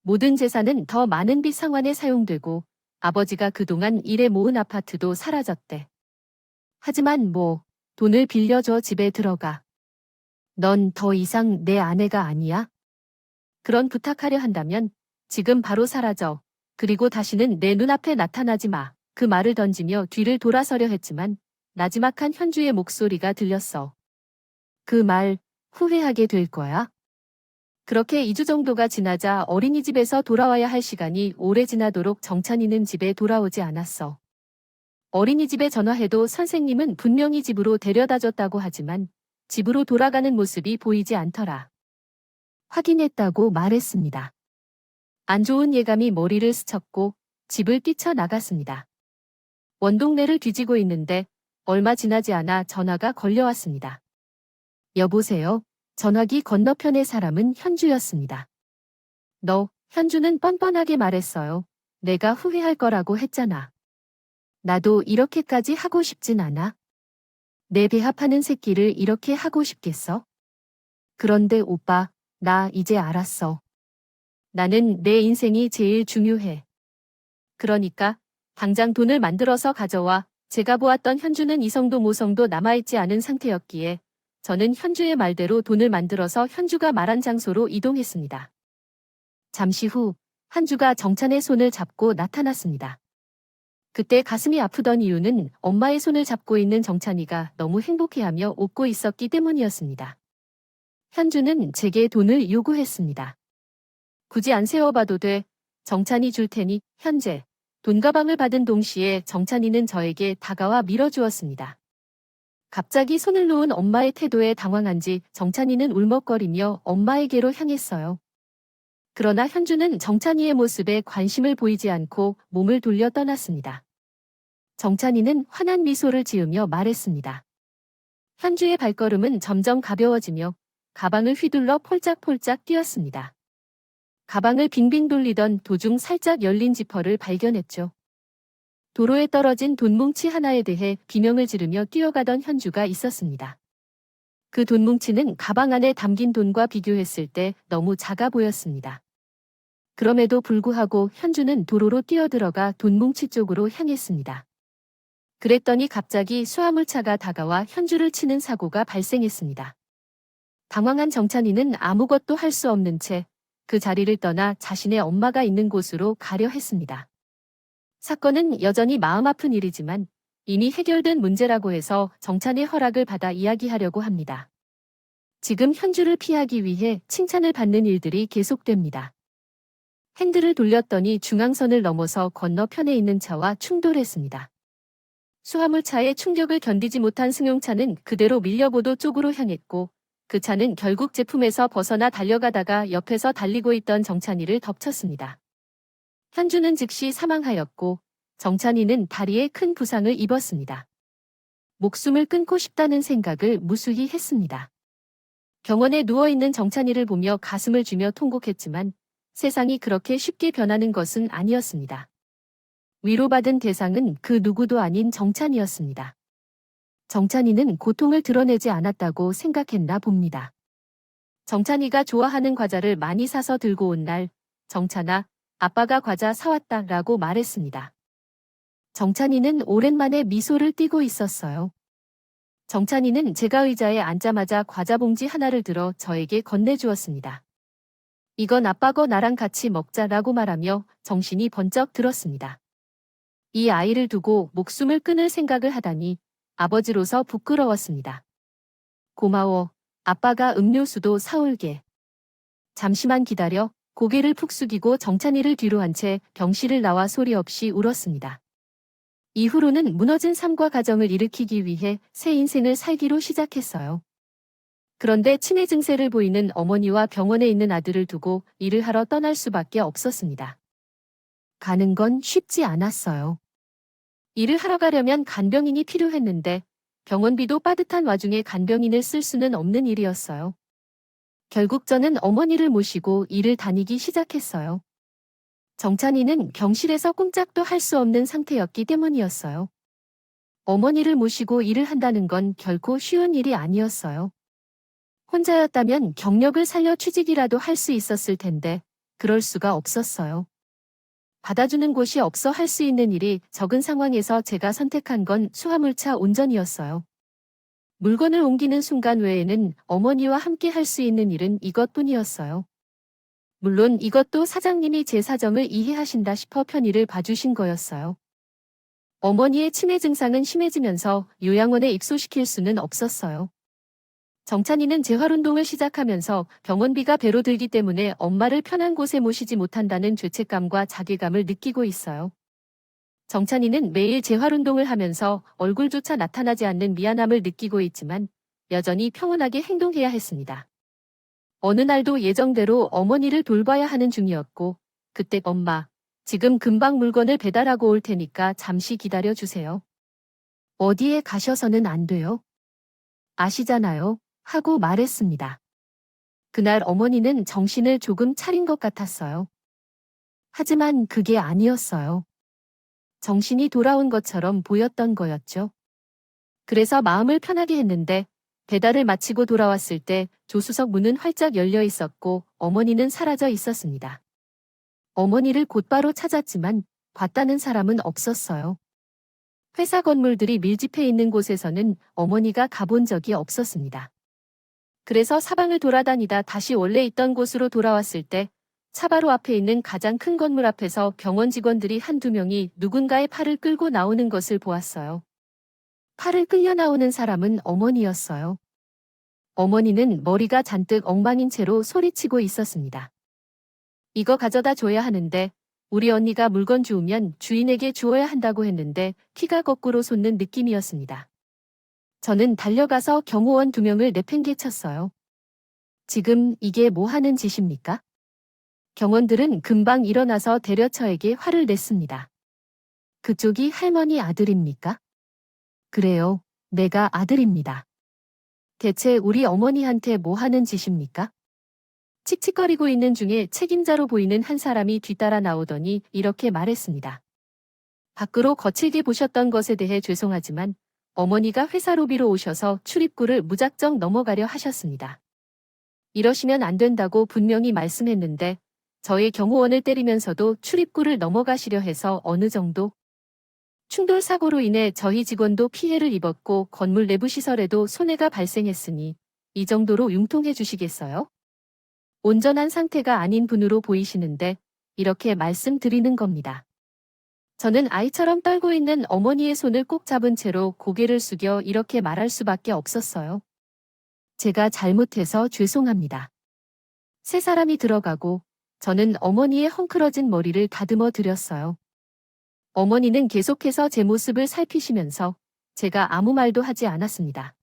모든 재산은 더 많은 빚 상환에 사용되고 아버지가 그동안 일해 모은 아파트도 사라졌대. 하지만 돈을 빌려줘. 집에 들어가. 넌 더 이상 내 아내가 아니야. 그런 부탁하려 한다면 지금 바로 사라져. 그리고 다시는 내 눈앞에 나타나지 마. 그 말을 던지며 뒤를 돌아서려 했지만 나지막한 현주의 목소리가 들렸어. 그 말 후회하게 될 거야. 그렇게 2주 정도가 지나자 어린이집에서 돌아와야 할 시간이 오래 지나도록 정찬이는 집에 돌아오지 않았어. 어린이집에 전화해도 선생님은 분명히 집으로 데려다줬다고 하지만 집으로 돌아가는 모습이 보이지 않더라. 확인했다고 말했습니다. 안 좋은 예감이 머리를 스쳤고 집을 뛰쳐나갔습니다. 원동네를 뒤지고 있는데 얼마 지나지 않아 전화가 걸려왔습니다. 여보세요? 전화기 건너편의 사람은 현주였습니다. 너, 현주는 뻔뻔하게 말했어요. 내가 후회할 거라고 했잖아. 나도 이렇게까지 하고 싶진 않아. 내 배합하는 새끼를 이렇게 하고 싶겠어? 그런데 오빠, 나 이제 알았어. 나는 내 인생이 제일 중요해. 그러니까 당장 돈을 만들어서 가져와. 제가 보았던 현주는 이성도 모성도 남아있지 않은 상태였기에 저는 현주의 말대로 돈을 만들어서 현주가 말한 장소로 이동했습니다. 잠시 후 한주가 정찬의 손을 잡고 나타났습니다. 그때 가슴이 아프던 이유는 엄마의 손을 잡고 있는 정찬이가 너무 행복해하며 웃고 있었기 때문이었습니다. 현주는 제게 돈을 요구했습니다. 굳이 안 세워봐도 돼. 정찬이 줄 테니. 현재 돈가방을 받은 동시에 정찬이는 저에게 다가와 밀어주었습니다. 갑자기 손을 놓은 엄마의 태도에 당황한지 정찬이는 울먹거리며 엄마에게로 향했어요. 그러나 현주는 정찬이의 모습에 관심을 보이지 않고 몸을 돌려 떠났습니다. 정찬이는 환한 미소를 지으며 말했습니다. 현주의 발걸음은 점점 가벼워지며 가방을 휘둘러 폴짝폴짝 뛰었습니다. 가방을 빙빙 돌리던 도중 살짝 열린 지퍼를 발견했죠. 도로에 떨어진 돈뭉치 하나에 대해 비명을 지르며 뛰어가던 현주가 있었습니다. 그 돈뭉치는 가방 안에 담긴 돈과 비교했을 때 너무 작아 보였습니다. 그럼에도 불구하고 현주는 도로로 뛰어들어가 돈뭉치 쪽으로 향했습니다. 그랬더니 갑자기 수화물차가 다가와 현주를 치는 사고가 발생했습니다. 당황한 정찬이는 아무것도 할 수 없는 채 그 자리를 떠나 자신의 엄마가 있는 곳으로 가려 했습니다. 사건은 여전히 마음 아픈 일이지만 이미 해결된 문제라고 해서 정찬의 허락을 받아 이야기하려고 합니다. 지금 현주를 피하기 위해 칭찬을 받는 일들이 계속됩니다. 핸들을 돌렸더니 중앙선을 넘어서 건너편에 있는 차와 충돌했습니다. 수화물차의 충격을 견디지 못한 승용차는 그대로 밀려보도 쪽으로 향했고 그 차는 결국 제품에서 벗어나 달려가다가 옆에서 달리고 있던 정찬이를 덮쳤습니다. 현주는 즉시 사망하였고 정찬이는 다리에 큰 부상을 입었습니다. 목숨을 끊고 싶다는 생각을 무수히 했습니다. 병원에 누워있는 정찬이를 보며 가슴을 쥐며 통곡했지만 세상이 그렇게 쉽게 변하는 것은 아니었습니다. 위로받은 대상은 그 누구도 아닌 정찬이었습니다. 정찬이는 고통을 드러내지 않았다고 생각했나 봅니다. 정찬이가 좋아하는 과자를 많이 사서 들고 온 날, 정찬아, 아빠가 과자 사왔다 라고 말했습니다. 정찬이는 오랜만에 미소를 띠고 있었어요. 정찬이는 제가 의자에 앉자마자 과자 봉지 하나를 들어 저에게 건네주었습니다. 이건 아빠 거 나랑 같이 먹자라고 말하며 정신이 번쩍 들었습니다. 이 아이를 두고 목숨을 끊을 생각을 하다니 아버지로서 부끄러웠습니다. 고마워. 아빠가 음료수도 사올게. 잠시만 기다려. 고개를 푹 숙이고 정찬이를 뒤로 한 채 병실을 나와 소리 없이 울었습니다. 이후로는 무너진 삶과 가정을 일으키기 위해 새 인생을 살기로 시작했어요. 그런데 치매 증세를 보이는 어머니와 병원에 있는 아들을 두고 일을 하러 떠날 수밖에 없었습니다. 가는 건 쉽지 않았어요. 일을 하러 가려면 간병인이 필요했는데 병원비도 빠듯한 와중에 간병인을 쓸 수는 없는 일이었어요. 결국 저는 어머니를 모시고 일을 다니기 시작했어요. 정찬이는 병실에서 꼼짝도 할 수 없는 상태였기 때문이었어요. 어머니를 모시고 일을 한다는 건 결코 쉬운 일이 아니었어요. 혼자였다면 경력을 살려 취직이라도 할 수 있었을 텐데 그럴 수가 없었어요. 받아주는 곳이 없어 할 수 있는 일이 적은 상황에서 제가 선택한 건 수화물차 운전이었어요. 물건을 옮기는 순간 외에는 어머니와 함께 할 수 있는 일은 이것뿐이었어요. 물론 이것도 사장님이 제 사정을 이해하신다 싶어 편의를 봐주신 거였어요. 어머니의 치매 증상은 심해지면서 요양원에 입소시킬 수는 없었어요. 정찬이는 재활운동을 시작하면서 병원비가 배로 들기 때문에 엄마를 편한 곳에 모시지 못한다는 죄책감과 자괴감을 느끼고 있어요. 정찬이는 매일 재활운동을 하면서 얼굴조차 나타나지 않는 미안함을 느끼고 있지만 여전히 평온하게 행동해야 했습니다. 어느 날도 예정대로 어머니를 돌봐야 하는 중이었고 그때 엄마, 지금 금방 물건을 배달하고 올 테니까 잠시 기다려 주세요. 어디에 가셔서는 안 돼요? 아시잖아요. 하고 말했습니다. 그날 어머니는 정신을 조금 차린 것 같았어요. 하지만 그게 아니었어요. 정신이 돌아온 것처럼 보였던 거였죠. 그래서 마음을 편하게 했는데 배달을 마치고 돌아왔을 때 조수석 문은 활짝 열려 있었고 어머니는 사라져 있었습니다. 어머니를 곧바로 찾았지만 봤다는 사람은 없었어요. 회사 건물들이 밀집해 있는 곳에서는 어머니가 가본 적이 없었습니다. 그래서 사방을 돌아다니다 다시 원래 있던 곳으로 돌아왔을 때 차 바로 앞에 있는 가장 큰 건물 앞에서 병원 직원들이 한두 명이 누군가의 팔을 끌고 나오는 것을 보았어요. 팔을 끌려 나오는 사람은 어머니였어요. 어머니는 머리가 잔뜩 엉망인 채로 소리치고 있었습니다. 이거 가져다 줘야 하는데 우리 언니가 물건 주우면 주인에게 주어야 한다고 했는데 키가 거꾸로 솟는 느낌이었습니다. 저는 달려가서 경호원 2명을 내팽개쳤어요. 지금 이게 뭐 하는 짓입니까? 경원들은 금방 일어나서 대려처에게 화를 냈습니다. 그쪽이 할머니 아들입니까? 그래요. 내가 아들입니다. 대체 우리 어머니한테 뭐 하는 짓입니까? 칙칙거리고 있는 중에 책임자로 보이는 한 사람이 뒤따라 나오더니 이렇게 말했습니다. 밖으로 거칠게 보셨던 것에 대해 죄송하지만 어머니가 회사 로비로 오셔서 출입구를 무작정 넘어가려 하셨습니다. 이러시면 안 된다고 분명히 말씀했는데 저의 경호원을 때리면서도 출입구를 넘어가시려 해서 어느 정도 충돌 사고로 인해 저희 직원도 피해를 입었고 건물 내부 시설에도 손해가 발생했으니 이 정도로 융통해 주시겠어요? 온전한 상태가 아닌 분으로 보이시는데 이렇게 말씀드리는 겁니다. 저는 아이처럼 떨고 있는 어머니의 손을 꼭 잡은 채로 고개를 숙여 이렇게 말할 수밖에 없었어요. 제가 잘못해서 죄송합니다. 세 사람이 들어가고 저는 어머니의 헝클어진 머리를 다듬어 드렸어요. 어머니는 계속해서 제 모습을 살피시면서 제가 아무 말도 하지 않았습니다.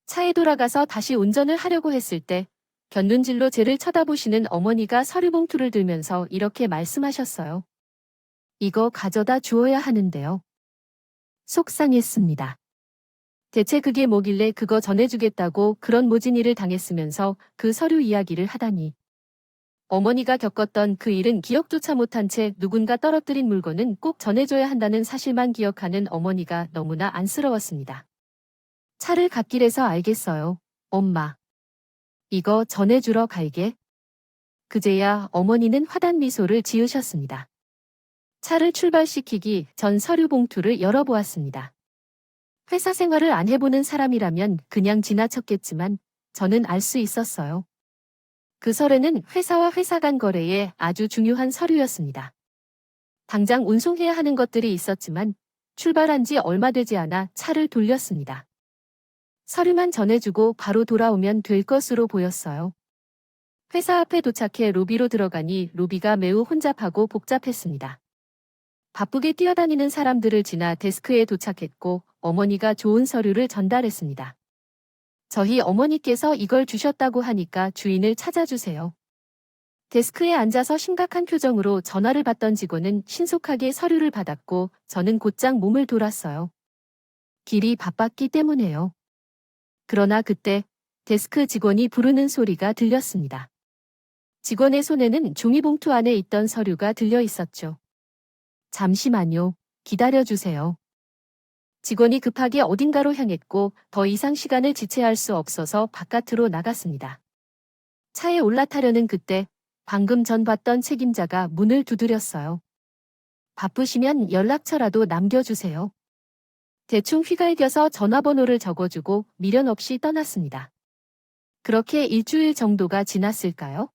차에 돌아가서 다시 운전을 하려고 했을 때 곁눈질로 쟤를 쳐다보시는 어머니가 서류봉투를 들면서 이렇게 말씀하셨어요. 이거 가져다 주어야 하는데요. 속상했습니다. 대체 그게 뭐길래 그거 전해주겠다고 그런 모진이를 당했으면서 그 서류 이야기를 하다니. 어머니가 겪었던 그 일은 기억조차 못한 채 누군가 떨어뜨린 물건은 꼭 전해줘야 한다는 사실만 기억하는 어머니가 너무나 안쓰러웠습니다. 차를 갓길에서 알겠어요. 엄마. 이거 전해주러 갈게. 그제야 어머니는 화단 미소를 지으셨습니다. 차를 출발시키기 전 서류 봉투를 열어보았습니다. 회사 생활을 안 해보는 사람이라면 그냥 지나쳤겠지만 저는 알 수 있었어요. 그 서류는 회사와 회사 간 거래에 아주 중요한 서류였습니다. 당장 운송해야 하는 것들이 있었지만 출발한 지 얼마 되지 않아 차를 돌렸습니다. 서류만 전해주고 바로 돌아오면 될 것으로 보였어요. 회사 앞에 도착해 로비로 들어가니 로비가 매우 혼잡하고 복잡했습니다. 바쁘게 뛰어다니는 사람들을 지나 데스크에 도착했고 어머니가 좋은 서류를 전달했습니다. 저희 어머니께서 이걸 주셨다고 하니까 주인을 찾아주세요. 데스크에 앉아서 심각한 표정으로 전화를 받던 직원은 신속하게 서류를 받았고 저는 곧장 몸을 돌았어요. 길이 바빴기 때문에요. 그러나 그때 데스크 직원이 부르는 소리가 들렸습니다. 직원의 손에는 종이봉투 안에 있던 서류가 들려 있었죠. 잠시만요. 기다려주세요. 직원이 급하게 어딘가로 향했고 더 이상 시간을 지체할 수 없어서 바깥으로 나갔습니다. 차에 올라타려는 그때 방금 전 봤던 책임자가 문을 두드렸어요. 바쁘시면 연락처라도 남겨주세요. 대충 휘갈겨서 전화번호를 적어주고 미련 없이 떠났습니다. 그렇게 일주일 정도가 지났을까요?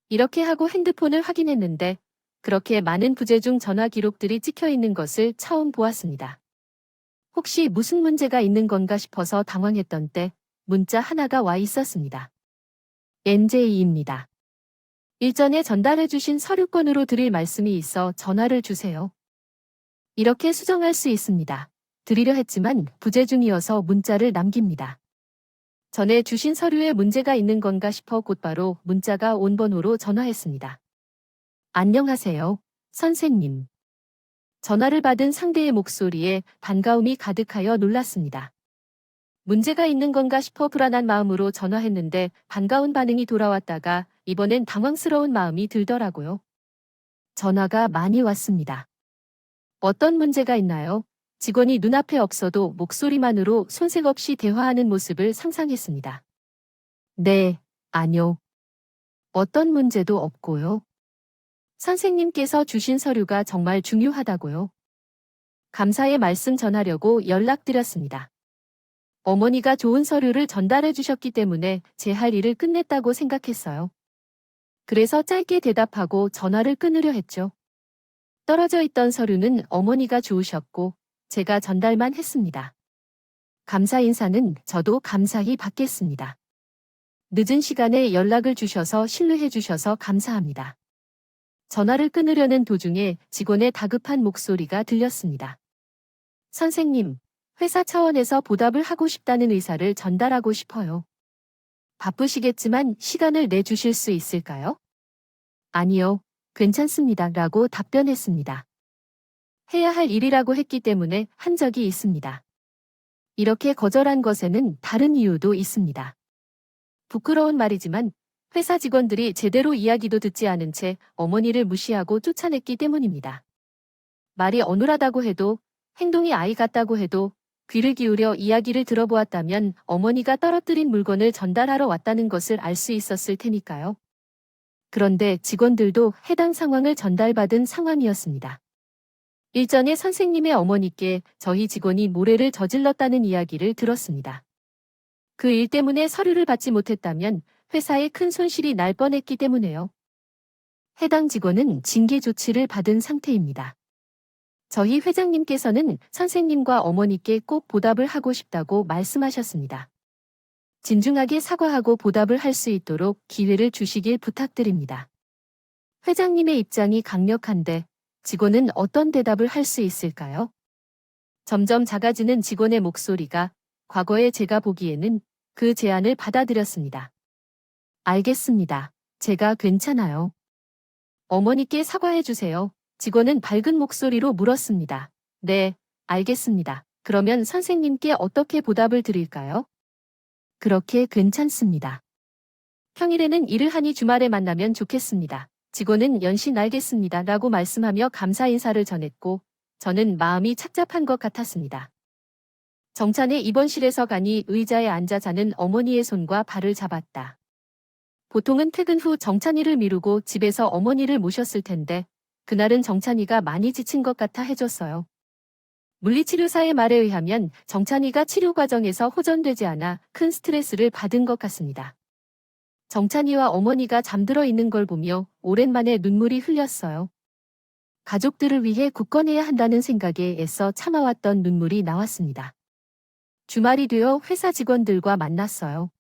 이렇게 하고 핸드폰을 확인했는데 그렇게 많은 부재중 전화 기록들이 찍혀 있는 것을 처음 보았습니다. 혹시 무슨 문제가 있는 건가 싶어서 당황했던 때 문자 하나가 와 있었습니다. NJ입니다. 일전에 전달해주신 서류건으로 드릴 말씀이 있어 전화를 주세요. 이렇게 수정할 수 있습니다. 드리려 했지만 부재중이어서 문자를 남깁니다. 전에 주신 서류에 문제가 있는 건가 싶어 곧바로 문자가 온 번호로 전화했습니다. 안녕하세요, 선생님. 전화를 받은 상대의 목소리에 반가움이 가득하여 놀랐습니다. 문제가 있는 건가 싶어 불안한 마음으로 전화했는데 반가운 반응이 돌아왔다가 이번엔 당황스러운 마음이 들더라고요. 전화가 많이 왔습니다. 어떤 문제가 있나요? 직원이 눈앞에 없어도 목소리만으로 손색 없이 대화하는 모습을 상상했습니다. 네, 아니요. 어떤 문제도 없고요. 선생님께서 주신 서류가 정말 중요하다고요. 감사의 말씀 전하려고 연락드렸습니다. 어머니가 좋은 서류를 전달해 주셨기 때문에 제 할 일을 끝냈다고 생각했어요. 그래서 짧게 대답하고 전화를 끊으려 했죠. 떨어져 있던 서류는 어머니가 주우셨고 제가 전달만 했습니다. 감사 인사는 저도 감사히 받겠습니다. 늦은 시간에 연락을 주셔서 신뢰해 주셔서 감사합니다. 전화를 끊으려는 도중에 직원의 다급한 목소리가 들렸습니다. 선생님, 회사 차원에서 보답을 하고 싶다는 의사를 전달하고 싶어요. 바쁘시겠지만 시간을 내주실 수 있을까요? 아니요, 괜찮습니다. 라고 답변했습니다. 해야 할 일이라고 했기 때문에 한 적이 있습니다. 이렇게 거절한 것에는 다른 이유도 있습니다. 부끄러운 말이지만 회사 직원들이 제대로 이야기도 듣지 않은 채 어머니를 무시하고 쫓아냈기 때문입니다. 말이 어눌하다고 해도, 행동이 아이 같다고 해도 귀를 기울여 이야기를 들어보았다면 어머니가 떨어뜨린 물건을 전달하러 왔다는 것을 알 수 있었을 테니까요. 그런데 직원들도 해당 상황을 전달받은 상황이었습니다. 일전에 선생님의 어머니께 저희 직원이 모래를 저질렀다는 이야기를 들었습니다. 그 일 때문에 서류를 받지 못했다면 회사에 큰 손실이 날 뻔했기 때문에요. 해당 직원은 징계 조치를 받은 상태입니다. 저희 회장님께서는 선생님과 어머니께 꼭 보답을 하고 싶다고 말씀하셨습니다. 진중하게 사과하고 보답을 할 수 있도록 기회를 주시길 부탁드립니다. 회장님의 입장이 강력한데 직원은 어떤 대답을 할 수 있을까요? 점점 작아지는 직원의 목소리가 과거에 제가 보기에는 그 제안을 받아들였습니다. 알겠습니다. 제가 괜찮아요. 어머니께 사과해 주세요. 직원은 밝은 목소리로 물었습니다. 네, 알겠습니다. 그러면 선생님께 어떻게 보답을 드릴까요? 그렇게 괜찮습니다. 평일에는 일을 하니 주말에 만나면 좋겠습니다. 직원은 연신 알겠습니다. 라고 말씀하며 감사 인사를 전했고, 저는 마음이 착잡한 것 같았습니다. 정찬의 입원실에서 가니 의자에 앉아 자는 어머니의 손과 발을 잡았다. 보통은 퇴근 후 정찬이를 미루고 집에서 어머니를 모셨을 텐데, 그날은 정찬이가 많이 지친 것 같아 해줬어요. 물리치료사의 말에 의하면 정찬이가 치료 과정에서 호전되지 않아 큰 스트레스를 받은 것 같습니다. 정찬이와 어머니가 잠들어 있는 걸 보며 오랜만에 눈물이 흘렸어요. 가족들을 위해 굳건해야 한다는 생각에 애써 참아왔던 눈물이 나왔습니다. 주말이 되어 회사 직원들과 만났어요.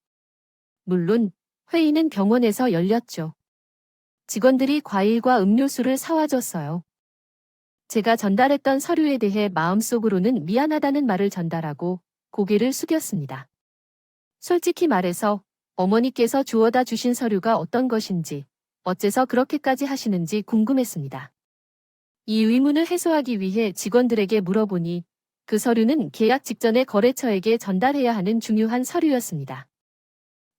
물론 회의는 병원에서 열렸죠. 직원들이 과일과 음료수를 사와줬어요. 제가 전달했던 서류에 대해 마음속으로는 미안하다는 말을 전달하고 고개를 숙였습니다. 솔직히 말해서 어머니께서 주워다 주신 서류가 어떤 것인지, 어째서 그렇게까지 하시는지 궁금했습니다. 이 의문을 해소하기 위해 직원들에게 물어보니 그 서류는 계약 직전에 거래처에게 전달해야 하는 중요한 서류였습니다.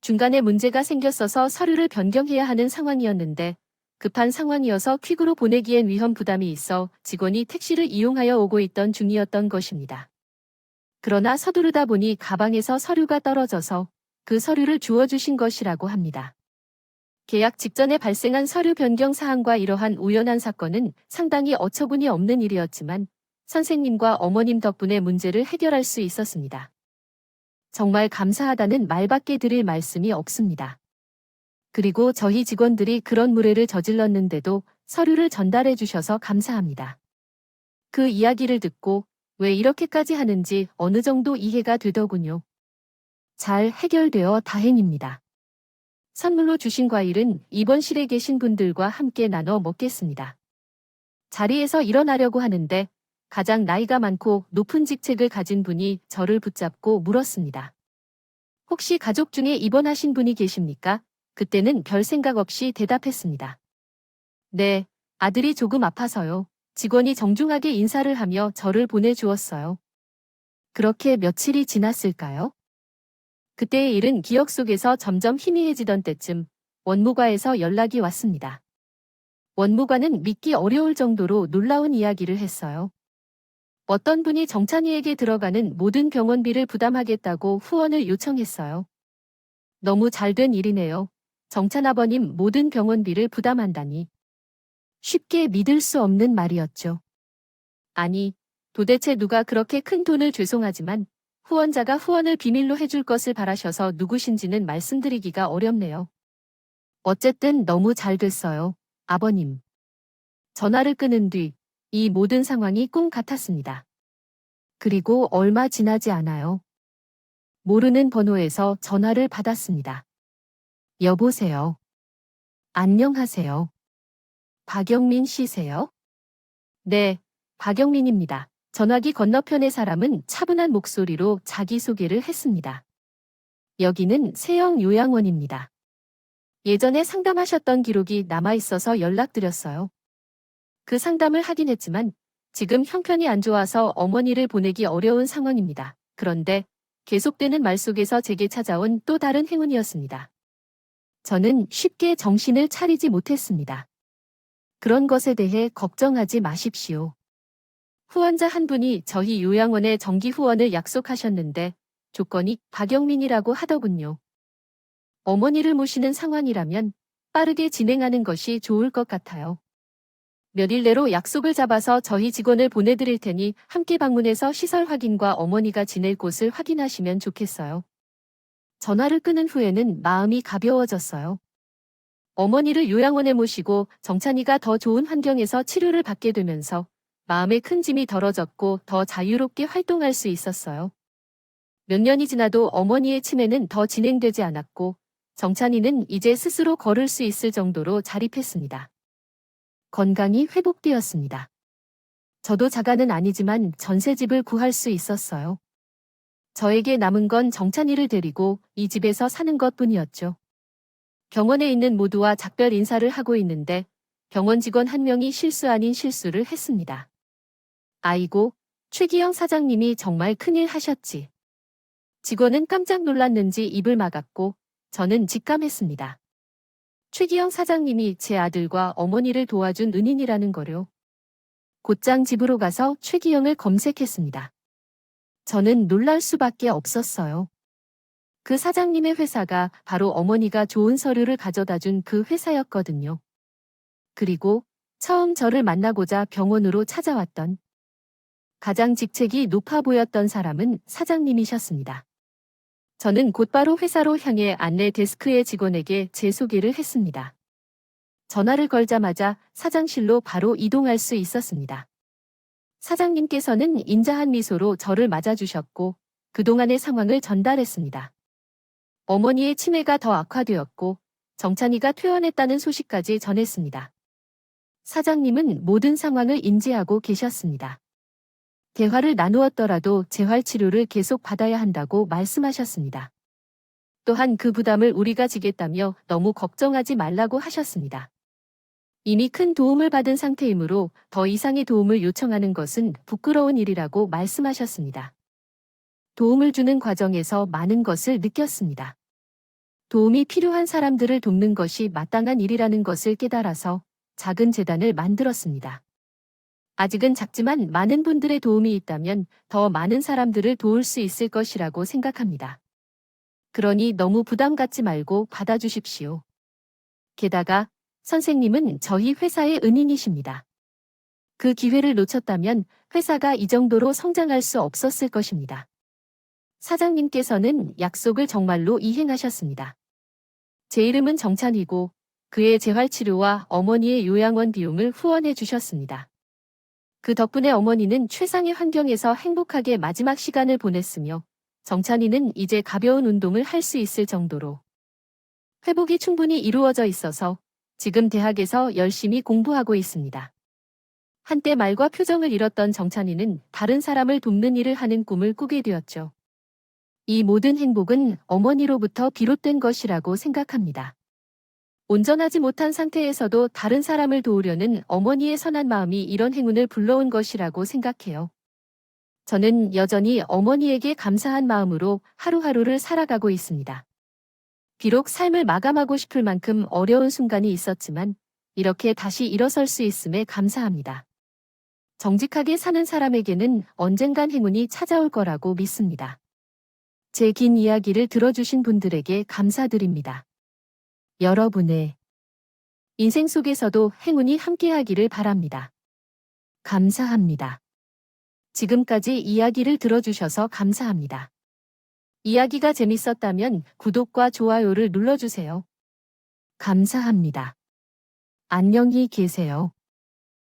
중간에 문제가 생겼어서 서류를 변경해야 하는 상황이었는데 급한 상황이어서 퀵으로 보내기엔 위험 부담이 있어 직원이 택시를 이용하여 오고 있던 중이었던 것입니다. 그러나 서두르다 보니 가방에서 서류가 떨어져서 그 서류를 주워주신 것이라고 합니다. 계약 직전에 발생한 서류 변경 사항과 이러한 우연한 사건은 상당히 어처구니 없는 일이었지만 선생님과 어머님 덕분에 문제를 해결할 수 있었습니다. 정말 감사하다는 말밖에 드릴 말씀이 없습니다. 그리고 저희 직원들이 그런 무례를 저질렀는데도 서류를 전달해 주셔서 감사합니다. 그 이야기를 듣고 왜 이렇게까지 하는지 어느 정도 이해가 되더군요. 잘 해결되어 다행입니다. 선물로 주신 과일은 입원실에 계신 분들과 함께 나눠 먹겠습니다. 자리에서 일어나려고 하는데 가장 나이가 많고 높은 직책을 가진 분이 저를 붙잡고 물었습니다. 혹시 가족 중에 입원하신 분이 계십니까? 그때는 별 생각 없이 대답했습니다. 네, 아들이 조금 아파서요. 직원이 정중하게 인사를 하며 저를 보내주었어요. 그렇게 며칠이 지났을까요? 그때의 일은 기억 속에서 점점 희미해지던 때쯤 원무과에서 연락이 왔습니다. 원무과는 믿기 어려울 정도로 놀라운 이야기를 했어요. 어떤 분이 정찬이에게 들어가는 모든 병원비를 부담하겠다고 후원을 요청했어요. 너무 잘된 일이네요. 정찬 아버님 모든 병원비를 부담한다니. 쉽게 믿을 수 없는 말이었죠. 아니, 도대체 누가 그렇게 큰 돈을 죄송하지만 후원자가 후원을 비밀로 해줄 것을 바라셔서 누구신지는 말씀드리기가 어렵네요. 어쨌든 너무 잘 됐어요, 아버님. 전화를 끊은 뒤 이 모든 상황이 꿈 같았습니다. 그리고 얼마 지나지 않아요. 모르는 번호에서 전화를 받았습니다. 여보세요. 안녕하세요. 박영민 씨세요? 네, 박영민입니다. 전화기 건너편의 사람은 차분한 목소리로 자기소개를 했습니다. 여기는 세영 요양원입니다. 예전에 상담하셨던 기록이 남아있어서 연락드렸어요. 그 상담을 하긴 했지만 지금 형편이 안 좋아서 어머니를 보내기 어려운 상황입니다. 그런데 계속되는 말 속에서 제게 찾아온 또 다른 행운이었습니다. 저는 쉽게 정신을 차리지 못했습니다. 그런 것에 대해 걱정하지 마십시오. 후원자 한 분이 저희 요양원에 정기 후원을 약속하셨는데 조건이 박영민이라고 하더군요. 어머니를 모시는 상황이라면 빠르게 진행하는 것이 좋을 것 같아요. 몇 일 내로 약속을 잡아서 저희 직원을 보내드릴 테니 함께 방문해서 시설 확인과 어머니가 지낼 곳을 확인하시면 좋겠어요. 전화를 끊은 후에는 마음이 가벼워졌어요. 어머니를 요양원에 모시고 정찬이가 더 좋은 환경에서 치료를 받게 되면서 마음의 큰 짐이 덜어졌고 더 자유롭게 활동할 수 있었어요. 몇 년이 지나도 어머니의 치매는 더 진행되지 않았고 정찬이는 이제 스스로 걸을 수 있을 정도로 자립했습니다. 건강이 회복되었습니다. 저도 자가는 아니지만 전셋집을 구할 수 있었어요. 저에게 남은 건 정찬이를 데리고 이 집에서 사는 것뿐이었죠. 병원에 있는 모두와 작별 인사를 하고 있는데 병원 직원 한 명이 실수 아닌 실수를 했습니다. 아이고, 최기영 사장님이 정말 큰일 하셨지. 직원은 깜짝 놀랐는지 입을 막았고 저는 직감했습니다. 최기영 사장님이 제 아들과 어머니를 도와준 은인이라는 거요. 곧장 집으로 가서 최기영을 검색했습니다. 저는 놀랄 수밖에 없었어요. 그 사장님의 회사가 바로 어머니가 좋은 서류를 가져다 준 그 회사였거든요. 그리고 처음 저를 만나고자 병원으로 찾아왔던 가장 직책이 높아 보였던 사람은 사장님이셨습니다. 저는 곧바로 회사로 향해 안내 데스크의 직원에게 제 소개를 했습니다. 전화를 걸자마자 사장실로 바로 이동할 수 있었습니다. 사장님께서는 인자한 미소로 저를 맞아주셨고 그동안의 상황을 전달했습니다. 어머니의 치매가 더 악화되었고 정찬이가 퇴원했다는 소식까지 전했습니다. 사장님은 모든 상황을 인지하고 계셨습니다. 대화를 나누었더라도 재활치료를 계속 받아야 한다고 말씀하셨습니다. 또한 그 부담을 우리가 지겠다며 너무 걱정하지 말라고 하셨습니다. 이미 큰 도움을 받은 상태이므로 더 이상의 도움을 요청하는 것은 부끄러운 일이라고 말씀하셨습니다. 도움을 주는 과정에서 많은 것을 느꼈습니다. 도움이 필요한 사람들을 돕는 것이 마땅한 일이라는 것을 깨달아서 작은 재단을 만들었습니다. 아직은 작지만 많은 분들의 도움이 있다면 더 많은 사람들을 도울 수 있을 것이라고 생각합니다. 그러니 너무 부담 갖지 말고 받아주십시오. 게다가 선생님은 저희 회사의 은인이십니다. 그 기회를 놓쳤다면 회사가 이 정도로 성장할 수 없었을 것입니다. 사장님께서는 약속을 정말로 이행하셨습니다. 제 이름은 정찬이고 그의 재활치료와 어머니의 요양원 비용을 후원해 주셨습니다. 그 덕분에 어머니는 최상의 환경에서 행복하게 마지막 시간을 보냈으며 정찬이는 이제 가벼운 운동을 할 수 있을 정도로 회복이 충분히 이루어져 있어서 지금 대학에서 열심히 공부하고 있습니다. 한때 말과 표정을 잃었던 정찬이는 다른 사람을 돕는 일을 하는 꿈을 꾸게 되었죠. 이 모든 행복은 어머니로부터 비롯된 것이라고 생각합니다. 온전하지 못한 상태에서도 다른 사람을 도우려는 어머니의 선한 마음이 이런 행운을 불러온 것이라고 생각해요. 저는 여전히 어머니에게 감사한 마음으로 하루하루를 살아가고 있습니다. 비록 삶을 마감하고 싶을 만큼 어려운 순간이 있었지만 이렇게 다시 일어설 수 있음에 감사합니다. 정직하게 사는 사람에게는 언젠간 행운이 찾아올 거라고 믿습니다. 제 긴 이야기를 들어주신 분들에게 감사드립니다. 여러분의 인생 속에서도 행운이 함께하기를 바랍니다. 감사합니다. 지금까지 이야기를 들어주셔서 감사합니다. 이야기가 재밌었다면 구독과 좋아요를 눌러주세요. 감사합니다. 안녕히 계세요.